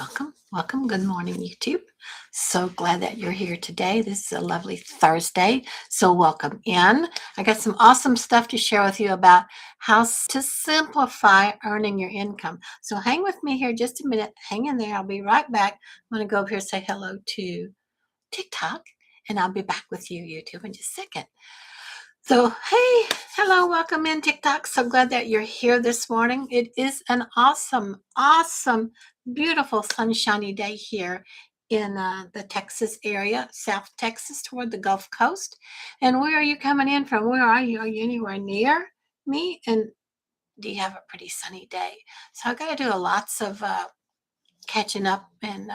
Welcome, welcome. Good morning, YouTube. So glad that you're here today. This is a lovely Thursday. So, welcome in. I got some awesome stuff to share with you about to simplify earning your income. So, hang with me here just a minute. Hang in there. I'll be right back. I'm going to go over here and say hello to TikTok, and I'll be back with you, YouTube, in just a second. So, hey, hello, welcome in TikTok. So glad that you're here this morning. It is an awesome, beautiful, sunshiny day here in the Texas area, South Texas, toward the Gulf Coast. And where are you coming in from? Where are you? Are you anywhere near me? And do you have a pretty sunny day? So I got to do lots of catching up and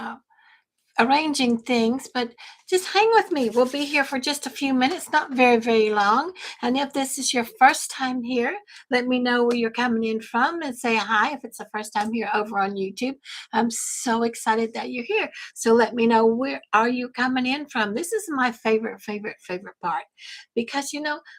arranging things, but just hang with me. We'll be here for just a few minutes, not very long. And if this is your first time here, let me know where you're coming in from and say hi if it's the first time here over on YouTube. I'm so excited that you're here. So let me know, where are you coming in from? This is my favorite part, because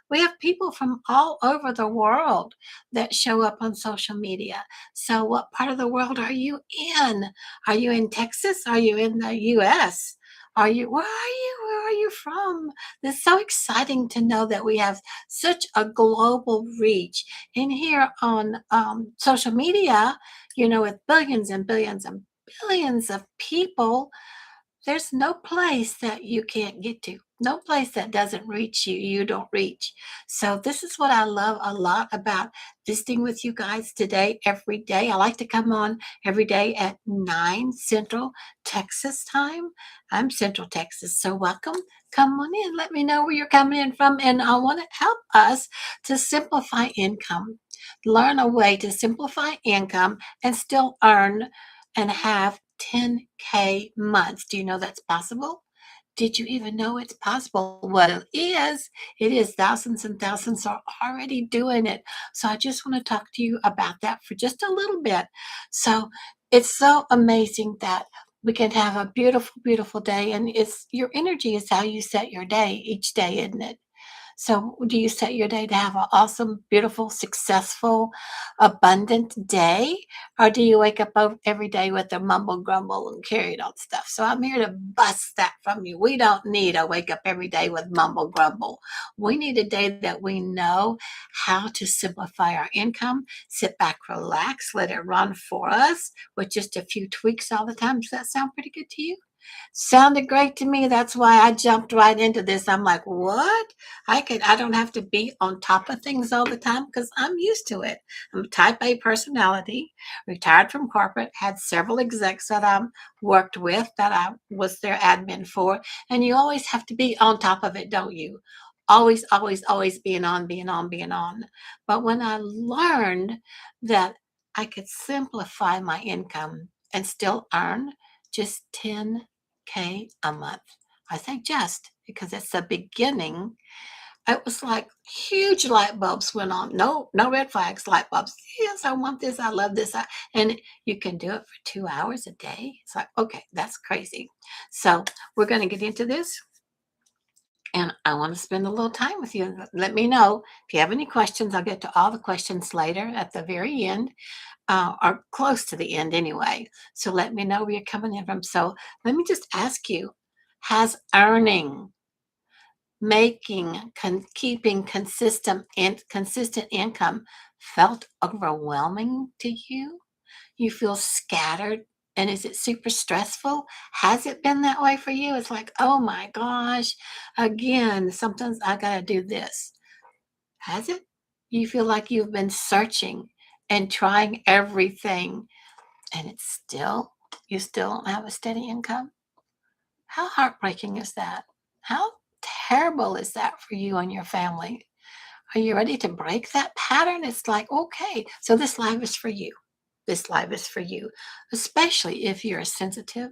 we have people from all over the world that show up on social media. So what part of the world are you in? Are you in Texas? Are you in the US? Where are you? Where are you from? It's so exciting to know that we have such a global reach. And here on social media, with billions and billions and billions of people, there's no place that you can't get to. No place that doesn't reach you, you don't reach. So this is what I love a lot about visiting with you guys today, every day. I like to come on every day at 9 Central Texas time. I'm Central Texas, so welcome. Come on in. Let me know where you're coming in from, and I want to help us to simplify income. Learn a way to simplify income and still earn and have 10K months. Do you know that's possible? Did you even know it's possible? Well, it is. Thousands and thousands are already doing it. So I just want to talk to you about that for just a little bit. So it's so amazing that we can have a beautiful day. And it's your energy is how you set your day each day, isn't it? So, do you set your day to have an awesome, beautiful, successful, abundant day? Or do you wake up every day with a mumble, grumble, and carry on stuff? So, I'm here to bust that from you. We don't need a wake up every day with mumble, grumble. We need a day that we know how to simplify our income, sit back, relax, let it run for us with just a few tweaks all the time. Does that sound pretty good to you? Sounded great to me. That's why I jumped right into this. I'm like, what? I don't have to be on top of things all the time because I'm used to it. I'm a type A personality, retired from corporate, had several execs that I worked with that I was their admin for. And you always have to be on top of it, don't you? Always being on. But when I learned that I could simplify my income and still earn just 10K a month. I say just because it's the beginning. It was like huge light bulbs went on. No red flags, light bulbs. Yes, I want this. I love this. And you can do it for 2 hours a day. It's like, okay, that's crazy. So we're going to get into this. And I want to spend a little time with you. Let me know if you have any questions. I'll get to all the questions later at the very end, or close to the end anyway. So let me know where you're coming in from. So let me just ask you, has earning, keeping consistent income felt overwhelming to you? You feel scattered? And is it super stressful? Has it been that way for you? It's like, oh my gosh, again, sometimes I got to do this. Has it? You feel like you've been searching and trying everything, and you still don't have a steady income? How heartbreaking is that? How terrible is that for you and your family? Are you ready to break that pattern? It's like, okay, so this life is for you. This life is for you, especially if you're a sensitive,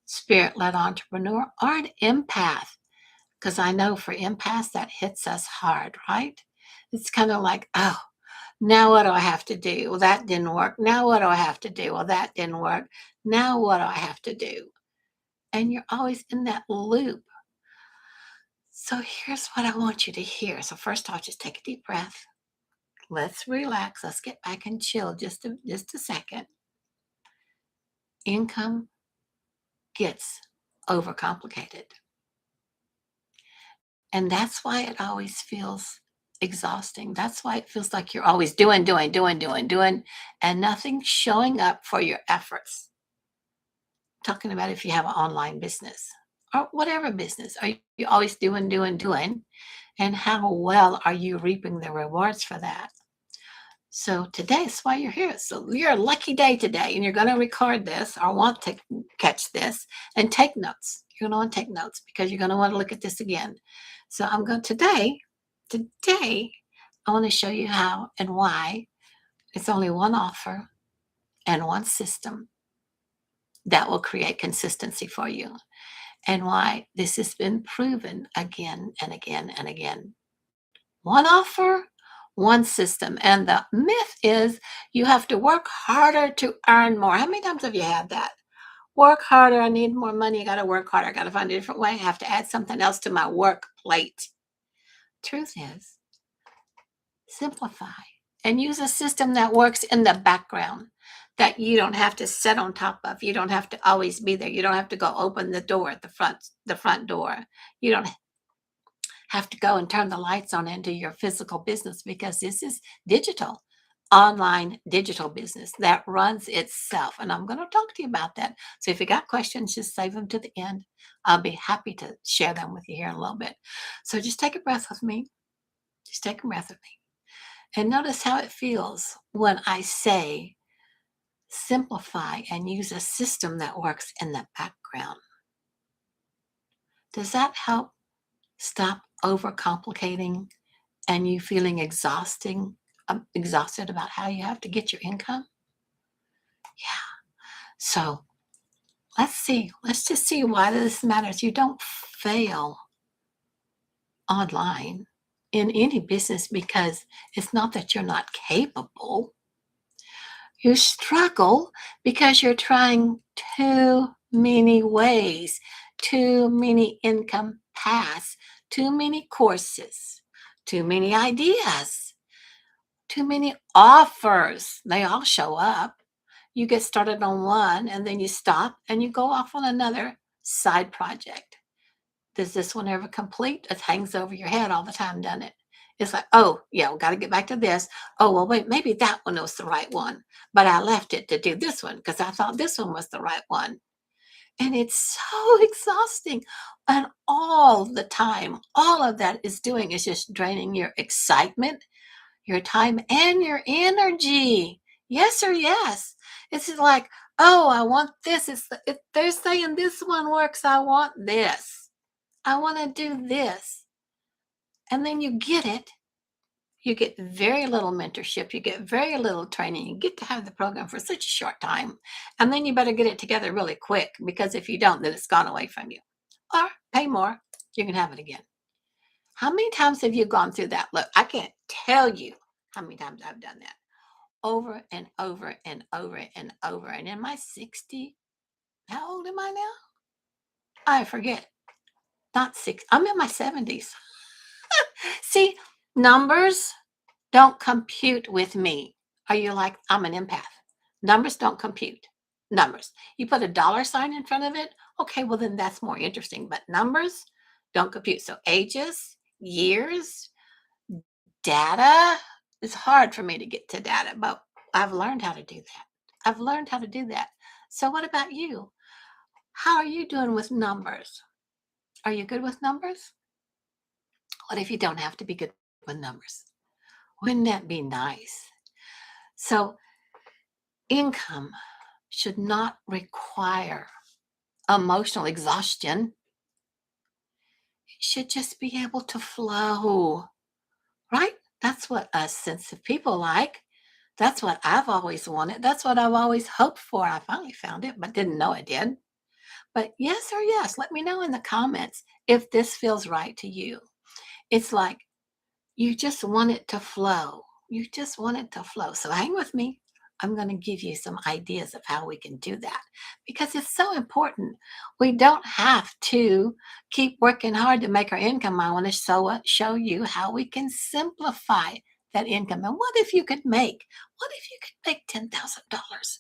spirit led entrepreneur or an empath. Because I know for empaths, that hits us hard, right? It's kind of like, oh, now what do I have to do? Well, that didn't work. Now what do I have to do? Well, that didn't work. Now what do I have to do? And you're always in that loop. So here's what I want you to hear. So first off, just take a deep breath. Let's relax. Let's get back and chill just a second. income gets overcomplicated. And that's why it always feels exhausting. That's why it feels like you're always doing, and nothing showing up for your efforts. Talking about if you have an online business or whatever business, are you always doing? And how well are you reaping the rewards for that? So today is why you're here. So you're a lucky day today, and you're going to record this or want to catch this and take notes. You're going to want to take notes because you're going to want to look at this again. So I'm going today, I want to show you how and why it's only one offer and one system that will create consistency for you, and why this has been proven again and again and again. One offer, one system. And the myth is you have to work harder to earn more. How many times have you had that? Work harder. I need more money. I got to work harder. I got to find a different way. I have to add something else to my work plate. Truth is, simplify and use a system that works in the background that you don't have to sit on top of. You don't have to always be there. You don't have to go open the door at the front door. You don't have to go and turn the lights on into your physical business, because this is digital, online digital business that runs itself. And I'm going to talk to you about that. So if you got questions, just save them to the end. I'll be happy to share them with you here in a little bit. So just take a breath with me. Just take a breath with me. And notice how it feels when I say simplify and use a system that works in the background. Does that help stop overcomplicating and you feeling exhausted about how you have to get your income? Yeah. So let's see. Let's just see why this matters. You don't fail online in any business because it's not that you're not capable. You struggle because you're trying too many ways, too many income paths, too many courses, too many ideas, too many offers. They all show up. You get started on one and then you stop and you go off on another side project. Does this one ever complete? It hangs over your head all the time, doesn't it? It's like, oh, yeah, we got to get back to this. Oh, well, wait, maybe that one was the right one, but I left it to do this one because I thought this one was the right one. And it's so exhausting. And all the time, all of that is doing is just draining your excitement, your time, and your energy. Yes or yes. It's like, oh, I want this. If they're saying this one works, I want this. I want to do this. And then you get it. You get very little mentorship. You get very little training. You get to have the program for such a short time. And then you better get it together really quick, because if you don't, then it's gone away from you. Or pay more. You can have it again. How many times have you gone through that? Look, I can't tell you how many times I've done that. Over and over and over and over. And in my 60, how old am I now? I forget. Not six. I'm in my 70s. See, numbers don't compute with me. Are you like, I'm an empath? Numbers don't compute. Numbers. You put a dollar sign in front of it. Okay, well, then that's more interesting. But numbers don't compute. So ages, years, data. It's hard for me to get to data, but I've learned how to do that. I've learned how to do that. So, what about you? How are you doing with numbers? Are you good with numbers? What if you don't have to be good with numbers? Wouldn't that be nice? So, income should not require emotional exhaustion. It should just be able to flow, right? That's what us sensitive people like. That's what I've always wanted. That's what I've always hoped for. I finally found it, but didn't know I did. But yes or yes, let me know in the comments if this feels right to you. It's like you just want it to flow. You just want it to flow. So hang with me. I'm going to give you some ideas of how we can do that, because it's so important. We don't have to keep working hard to make our income. I want to show you how we can simplify that income. And what if you could make $10,000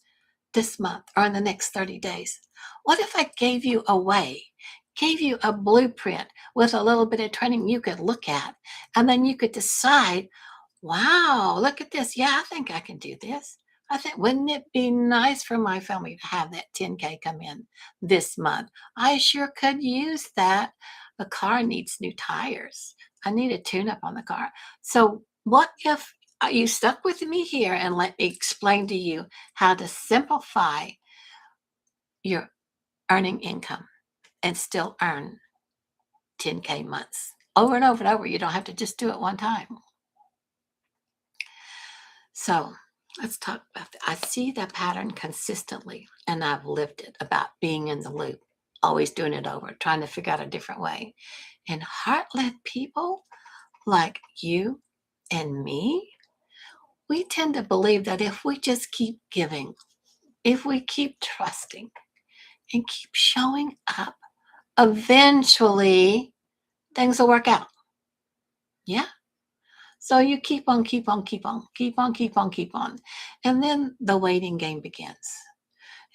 this month or in the next 30 days? What if I gave you a way, gave you a blueprint with a little bit of training you could look at, and then you could decide, wow, look at this. Yeah, I think I can do this. I think, wouldn't it be nice for my family to have that 10K come in this month? I sure could use that. The car needs new tires. I need a tune up on the car. So, what if you stuck with me here and let me explain to you how to simplify your earning income and still earn 10K months over and over and over? You don't have to just do it one time. So let's talk about that. I see the pattern consistently, and I've lived it about being in the loop, always doing it over, trying to figure out a different way. And heart led people like you and me, we tend to believe that if we just keep giving, if we keep trusting and keep showing up, eventually things will work out. Yeah. So you keep on, keep on, keep on, keep on, keep on, keep on. And then the waiting game begins.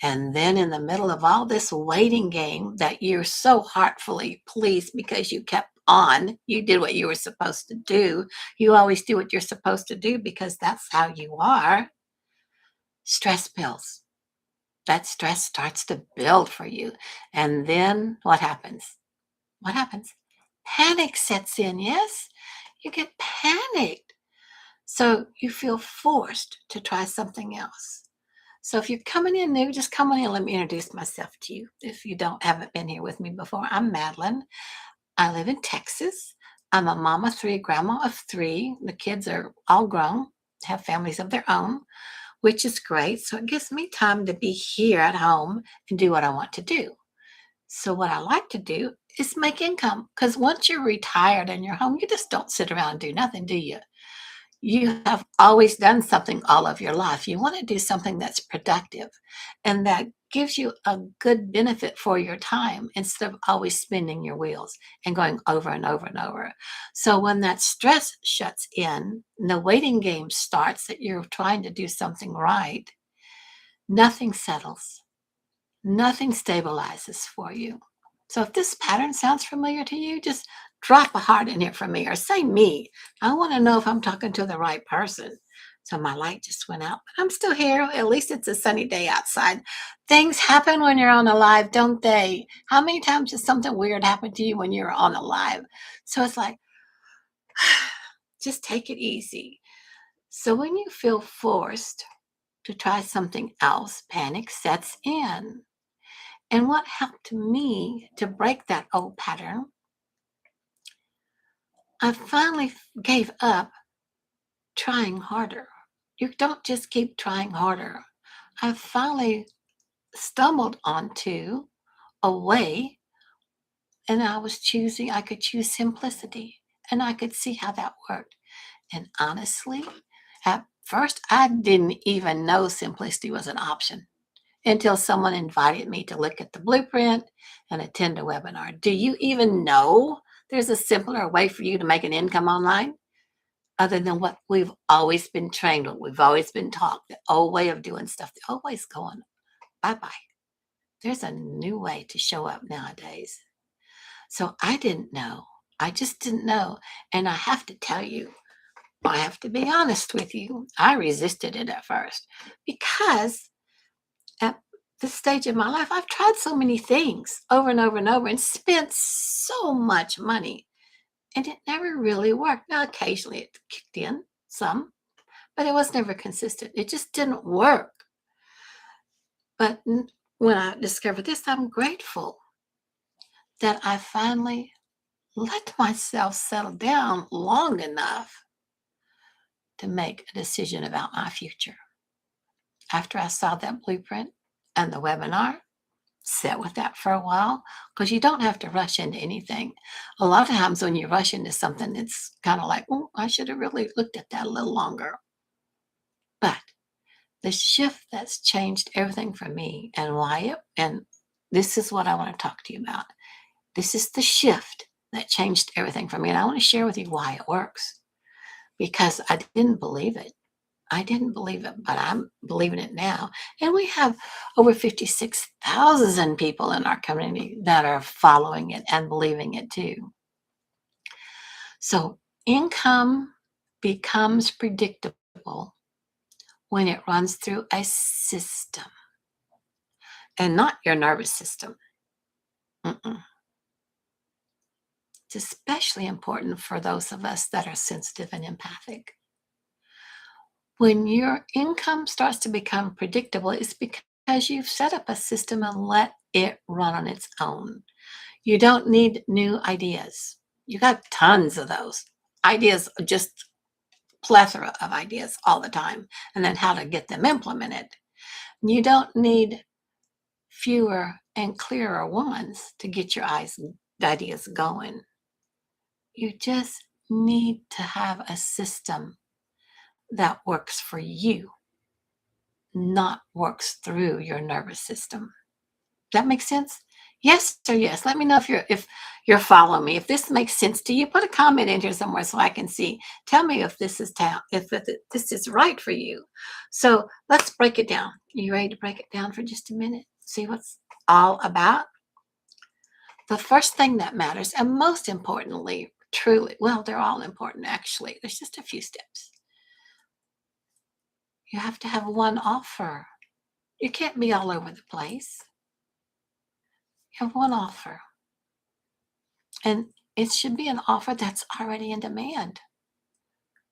And then in the middle of all this waiting game that you're so heartfully pleased because you kept on, you did what you were supposed to do. You always do what you're supposed to do because that's how you are. Stress builds. That stress starts to build for you. And then what happens? What happens? Panic sets in, yes? You get panicked. So you feel forced to try something else. So if you're coming in new, just come on in. Let me introduce myself to you. If you haven't been here with me before, I'm Madeline. I live in Texas. I'm a mama of three, grandma of three. The kids are all grown, have families of their own, which is great. So it gives me time to be here at home and do what I want to do. So what I like to do is make income because once you're retired and you're home, you just don't sit around and do nothing, do you? You have always done something all of your life. You want to do something that's productive and that gives you a good benefit for your time instead of always spinning your wheels and going over and over and over. So when that stress shuts in, and the waiting game starts that you're trying to do something right, nothing settles, nothing stabilizes for you. So if this pattern sounds familiar to you, just drop a heart in here for me or say me. I want to know if I'm talking to the right person. So my light just went out, but I'm still here. At least it's a sunny day outside. Things happen when you're on a live, don't they? How many times has something weird happened to you when you're on a live? So it's like, just take it easy. So when you feel forced to try something else, panic sets in. And what helped me to break that old pattern, I finally gave up trying harder. You don't just keep trying harder. I finally stumbled onto a way, and I could choose simplicity, and I could see how that worked. And honestly, at first, I didn't even know simplicity was an option until someone invited me to look at the blueprint and attend a webinar. Do you even know there's a simpler way for you to make an income online other than what we've always been trained, what we've always been taught, the old way of doing stuff, the old way's going bye-bye. There's a new way to show up nowadays. So I didn't know. I just didn't know. And I have to tell you, I have to be honest with you, I resisted it at first because at this stage of my life, I've tried so many things over and over and over and spent so much money, and it never really worked. Now, occasionally it kicked in some, but it was never consistent. It just didn't work. But when I discovered this, I'm grateful that I finally let myself settle down long enough to make a decision about my future. After I saw that blueprint and the webinar, sit with that for a while because you don't have to rush into anything. A lot of times when you rush into something, it's kind of like, oh, I should have really looked at that a little longer. But the shift that's changed everything for me and and this is what I want to talk to you about. This is the shift that changed everything for me. And I want to share with you why it works because I didn't believe it. I didn't believe it, but I'm believing it now. And we have over 56,000 people in our community that are following it and believing it too. So income becomes predictable when it runs through a system and not your nervous system. Mm-mm. It's especially important for those of us that are sensitive and empathic. When your income starts to become predictable, it's because you've set up a system and let it run on its own. You don't need new ideas. You got tons of those ideas, just plethora of ideas all the time, and then how to get them implemented. You don't need fewer and clearer ones to get your ideas going. You just need to have a system that works for you, not works through your nervous system. That makes sense? Yes or yes. Let me know if you're following me. If this makes sense to you, put a comment in here somewhere so I can see. Tell me if this is right for you. So let's break it down. You ready to break it down for just a minute? See what's all about? The first thing that matters, and most importantly, truly, well, they're all important actually. There's just a few steps. You have to have one offer. You can't be all over the place. You have one offer. And it should be an offer that's already in demand.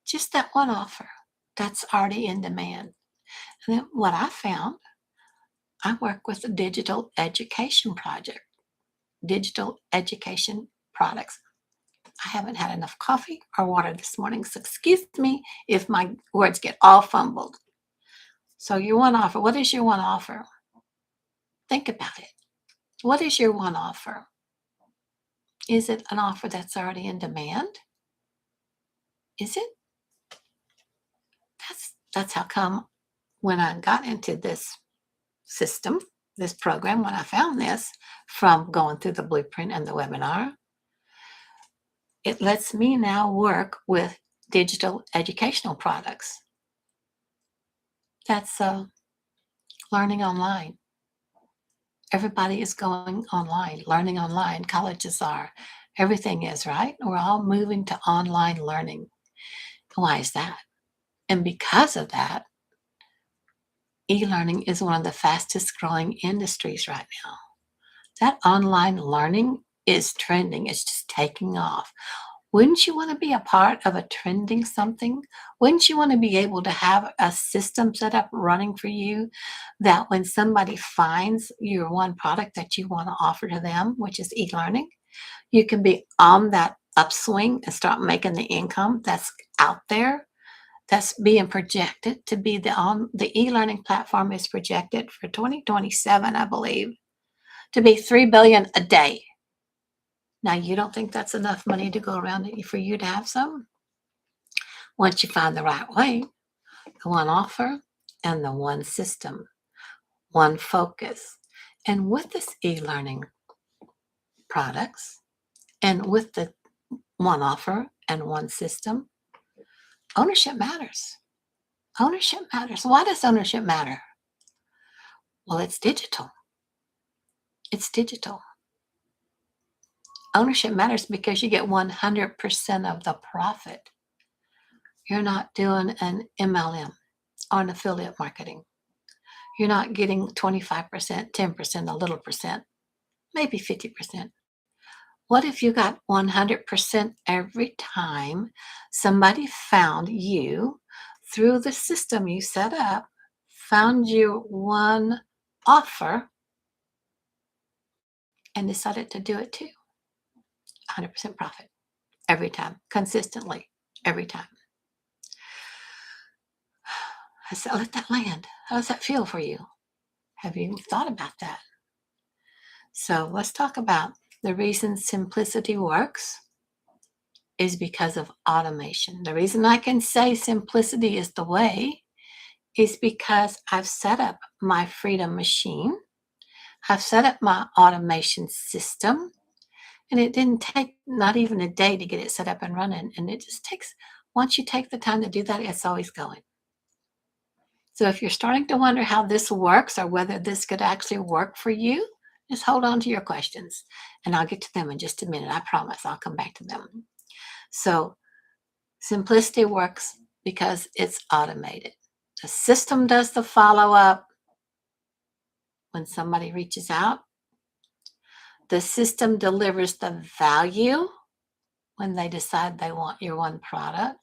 Just that one offer that's already in demand. And then what I found, I work with a digital education products. I haven't had enough coffee or water this morning, so excuse me if my words get all fumbled. So, your one offer, what is your one offer? Think about it. What is your one offer? Is it an offer that's already in demand? Is it? That's how come when I got into this system, this program, when I found this from going through the blueprint and the webinar, it lets me now work with digital educational products. That's learning online. Everybody is going online, learning online. Colleges are. Everything is, right? We're all moving to online learning. Why is that? And because of that, e-learning is one of the fastest growing industries right now. That online learning is trending. It's just taking off. Wouldn't you want to be a part of a trending something? Wouldn't you want to be able to have a system set up running for you that when somebody finds your one product that you want to offer to them, which is e-learning, you can be on that upswing and start making the income that's out there, that's being projected to be the e-learning platform is projected for 2027, I believe, to be 3 billion a day. Now, you don't think that's enough money to go around for you to have some? Once you find the right way, the one offer and the one system, one focus. And with this e-learning products and with the one offer and one system, ownership matters. Ownership matters. Why does ownership matter? Well, it's digital. It's digital. Ownership matters because you get 100% of the profit. You're not doing an MLM or an affiliate marketing. You're not getting 25%, 10%, a little percent, maybe 50%. What if you got 100% every time somebody found you through the system you set up, found you one offer, and decided to do it too? 100% profit every time, consistently, every time. I said, let that land. How does that feel for you? Have you thought about that? So let's talk about the reason simplicity works is because of automation. The reason I can say simplicity is the way is because I've set up my freedom machine. I've set up my automation system, and it didn't take not even a day to get it set up and running. And it just takes, once you take the time to do that, it's always going. So if you're starting to wonder how this works or whether this could actually work for you, just hold on to your questions and I'll get to them in just a minute. I promise I'll come back to them. So simplicity works because it's automated. The system does the follow up when somebody reaches out. The system delivers the value when they decide they want your one product.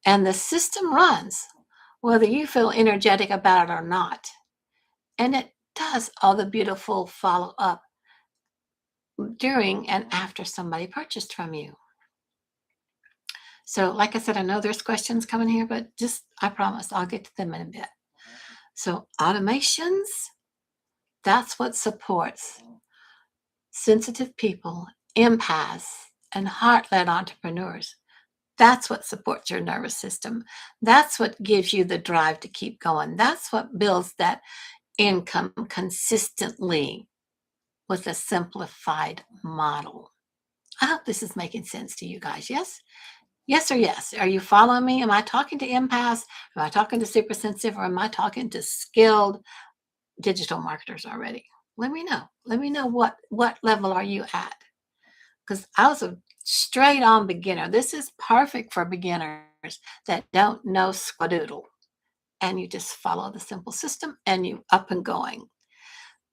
And the system runs whether you feel energetic about it or not. And it does all the beautiful follow up during and after somebody purchased from you. So, like I said, I know there's questions coming here, but just I promise I'll get to them in a bit. So, automations, that's what supports sensitive people, empaths, and heart led entrepreneurs. That's what supports your nervous system. That's what gives you the drive to keep going. That's what builds that income consistently with a simplified model. I hope this is making sense to you guys. Yes? Yes or yes? Are you following me? Am I talking to empaths? Am I talking to super sensitive? Or am I talking to skilled digital marketers already? Let me know. Let me know what level are you at? Because I was a straight on beginner. This is perfect for beginners that don't know squadoodle. And you just follow the simple system and you up and going.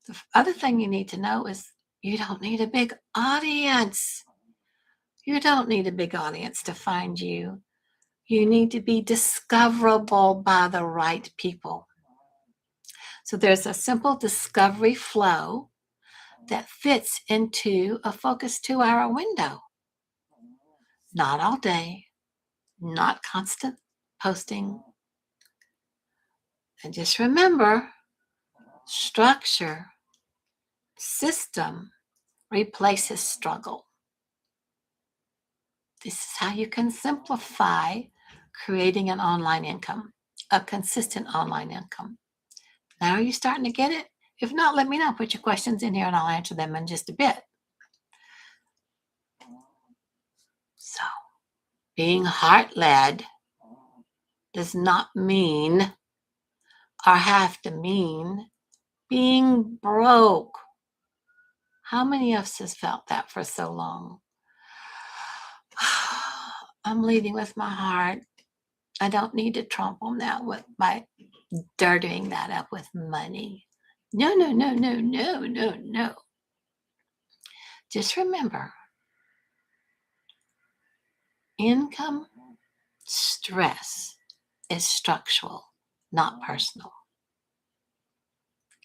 The other thing you need to know is you don't need a big audience. You don't need a big audience to find you. You need to be discoverable by the right people. So there's a simple discovery flow that fits into a focused 2-hour window. Not all day, not constant posting. And just remember, structure, system replaces struggle. This is how you can simplify creating an online income, a consistent online income. Now are you starting to get it? If not, let me know. Put your questions in here and I'll answer them in just a bit. So, being heart-led does not mean or have to mean being broke. How many of us has felt that for so long? I'm leading with my heart. I don't need to trump them that by dirtying that up with money. No, no, no, no, no, no, no. Just remember, income stress is structural, not personal.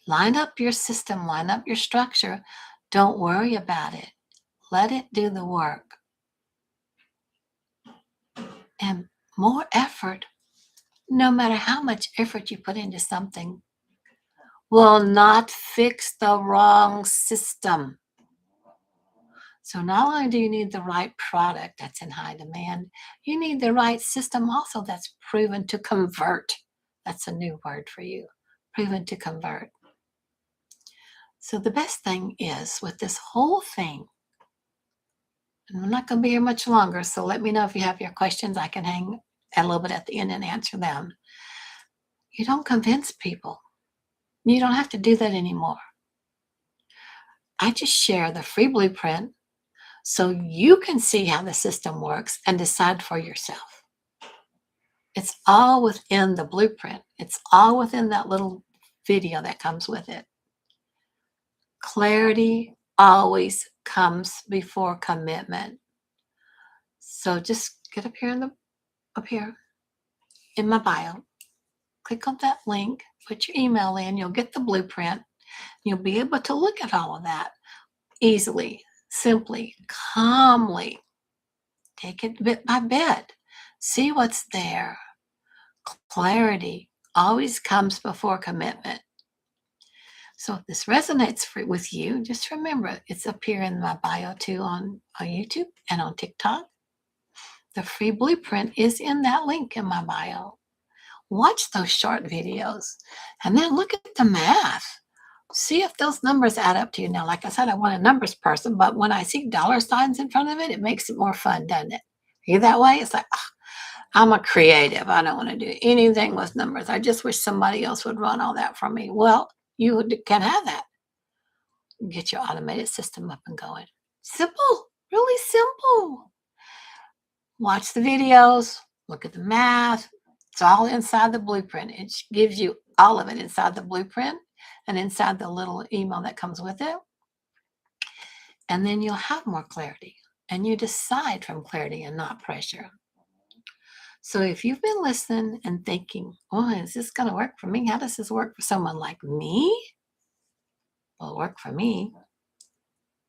Line up your system, line up your structure. Don't worry about it. Let it do the work. And more effort, no matter how much effort you put into something, will not fix the wrong system. So not only do you need the right product that's in high demand, you need the right system also that's proven to convert. That's a new word for you, proven to convert. So the best thing is with this whole thing, and I'm not going to be here much longer, so let me know if you have your questions. I can hang a little bit at the end and answer them. You don't convince people. You don't have to do that anymore. I just share the free blueprint so you can see how the system works and decide for yourself. It's all within the blueprint. It's all within that little video that comes with it. Clarity always comes before commitment. So just get up here in my bio. Click on that link, put your email in, you'll get the blueprint. You'll be able to look at all of that easily, simply, calmly. Take it bit by bit. See what's there. Clarity always comes before commitment. So if this resonates with you, just remember it's up here in my bio too on YouTube and on TikTok. The free blueprint is in that link in my bio. Watch those short videos and then look at the math. See if those numbers add up to you. Now, like I said, I want a numbers person, but when I see dollar signs in front of it, it makes it more fun, doesn't it? Are you that way? It's like, I'm a creative. I don't want to do anything with numbers. I just wish somebody else would run all that for me. Well, can have that. Get your automated system up and going. Simple, really simple. Watch the videos, look at the math. It's all inside the blueprint. It gives you all of it inside the blueprint and inside the little email that comes with it. And then you'll have more clarity. And you decide from clarity and not pressure. So if you've been listening and thinking, oh, is this going to work for me? How does this work for someone like me? Well, it worked for me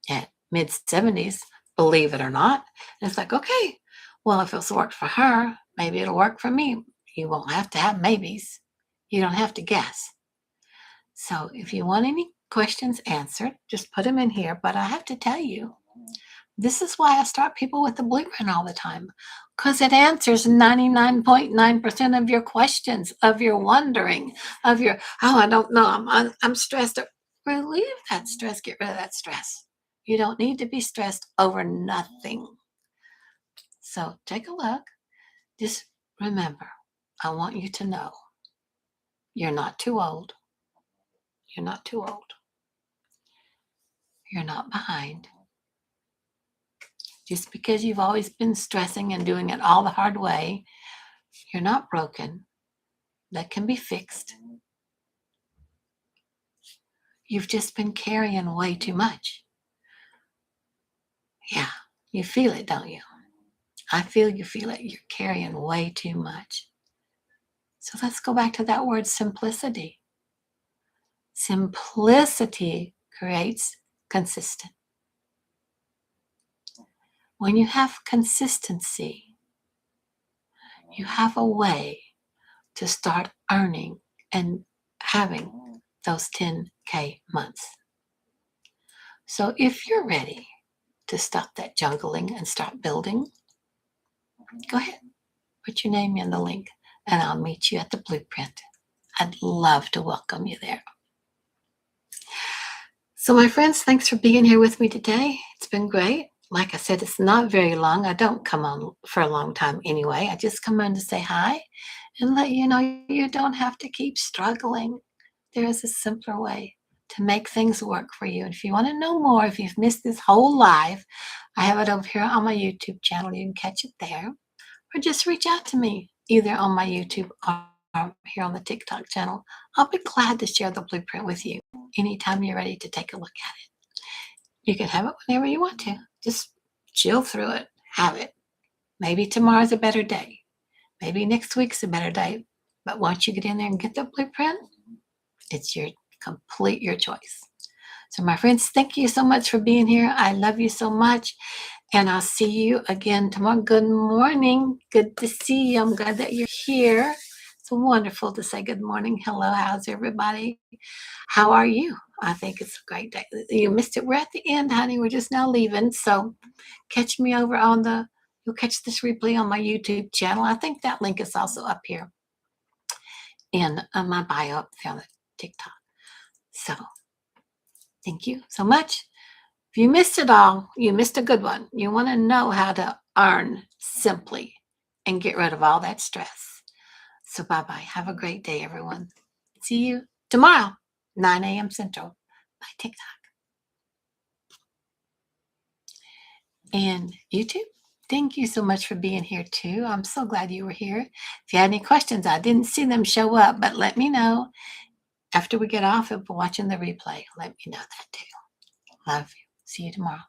at mid 70s, believe it or not. And it's like, okay, well, if it's worked for her, maybe it'll work for me. You won't have to have maybes. You don't have to guess. So if you want any questions answered, just put them in here. But I have to tell you, this is why I start people with the blueprint all the time, because it answers 99.9% of your questions, of your wondering, of your, oh, I don't know, I'm stressed. Relieve that stress, get rid of that stress. You don't need to be stressed over nothing. So take a look. Just remember, I want you to know you're not too old. You're not too old. You're not behind. Just because you've always been stressing and doing it all the hard way, you're not broken. That can be fixed. You've just been carrying way too much. Yeah, you feel it, don't you? I feel you feel it. You're carrying way too much. So let's go back to that word simplicity. Simplicity creates consistent. When you have consistency, you have a way to start earning and having those 10K months. So if you're ready to stop that jungling and start building, go ahead, put your name in the link and I'll meet you at the blueprint. I'd love to welcome you there. So my friends, thanks for being here with me today. It's been great. Like I said, it's not very long. I don't come on for a long time anyway. I just come on to say hi and let you know you don't have to keep struggling. There is a simpler way to make things work for you. And if you want to know more, if you've missed this whole live, I have it over here on my YouTube channel. You can catch it there. Or just reach out to me either on my YouTube or here on the TikTok channel. I'll be glad to share the blueprint with you anytime you're ready to take a look at it. You can have it whenever you want to. Just chill through it. Have it. Maybe tomorrow's a better day. Maybe next week's a better day. But once you get in there and get the blueprint, it's your choice. So my friends, thank you so much for being here. I love you so much. And I'll see you again tomorrow. Good morning. Good to see you. I'm glad that you're here. It's wonderful to say good morning. Hello, how's everybody? How are you? I think it's a great day. You missed it. We're at the end, honey. We're just now leaving. So catch me over you'll catch this replay on my YouTube channel. I think that link is also up here in my bio up there on the TikTok. So thank you so much. If you missed it all, you missed a good one. You want to know how to earn simply and get rid of all that stress. So bye-bye. Have a great day, everyone. See you tomorrow, 9 a.m. Central by TikTok. And YouTube, thank you so much for being here too. I'm so glad you were here. If you had any questions, I didn't see them show up, but let me know after we get off of watching the replay. Let me know that too. Love you. See you tomorrow.